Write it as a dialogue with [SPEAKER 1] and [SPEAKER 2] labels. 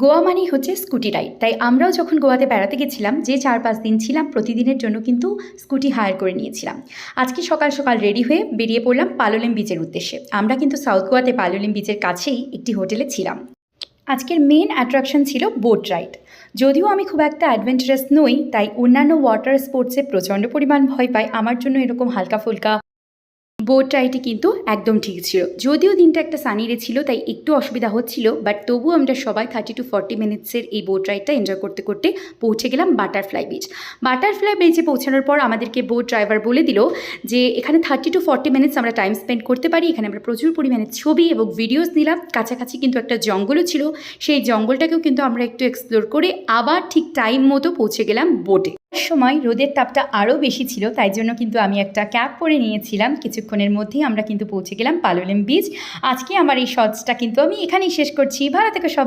[SPEAKER 1] গোয়া মানেই হচ্ছে scooty ride, তাই আমরাও যখন গোয়াতে বেড়াতে গেছিলাম, যে 4-5 দিন ছিলাম, প্রতিদিনের জন্য কিন্তু স্কুটি হায়ার করে নিয়েছিলাম। আজকে সকাল সকাল রেডি হয়ে বেরিয়ে পড়লাম পালোলেম বিচের উদ্দেশ্যে। আমরা কিন্তু সাউথ গোয়াতে পালোলেম বিচের কাছেই একটি হোটেলে ছিলাম। আজকের মেন অ্যাট্রাকশন ছিল বোট রাইড। যদিও আমি খুব একটা অ্যাডভেঞ্চারাস নই, তাই অন্যান্য ওয়াটার স্পোর্টসে প্রচণ্ড পরিমাণ ভয় পাই, আমার জন্য এরকম হালকা ফুলকা বোট রাইডটি কিন্তু একদম ঠিক ছিল। যদিও দিনটা একটা সানি ডে ছিল, তাই একটু অসুবিধা হচ্ছিল, বাট তবুও আমরা সবাই 30-40 মিনিটসের এই বোট রাইডটা এনজয় করতে করতে পৌঁছে গেলাম বাটারফ্লাই বিচ। বাটারফ্লাই বিচে পৌঁছানোর পর আমাদেরকে বোট ড্রাইভার বলে দিল যে এখানে 30-40 মিনিটস আমরা টাইম স্পেন্ড করতে পারি। এখানে আমরা প্রচুর পরিমাণে ছবি এবং ভিডিওস নিলাম। কাছাকাছি কিন্তু একটা জঙ্গলও ছিল, সেই জঙ্গলটাকেও কিন্তু আমরা একটু এক্সপ্লোর করে আবার ঠিক টাইম মতো পৌঁছে গেলাম বোটে। সময় রোদের তাপটা আরও বেশি ছিল, তাই জন্য কিন্তু আমি একটা ক্যাপ পরে নিয়েছিলাম। কিছুক্ষণের মধ্যেই আমরা কিন্তু পৌঁছে গেলাম পালোলেম বিচ। আজকে আমার এই শর্টসটা কিন্তু আমি এখানেই শেষ করছি। ভালো থেকো সব।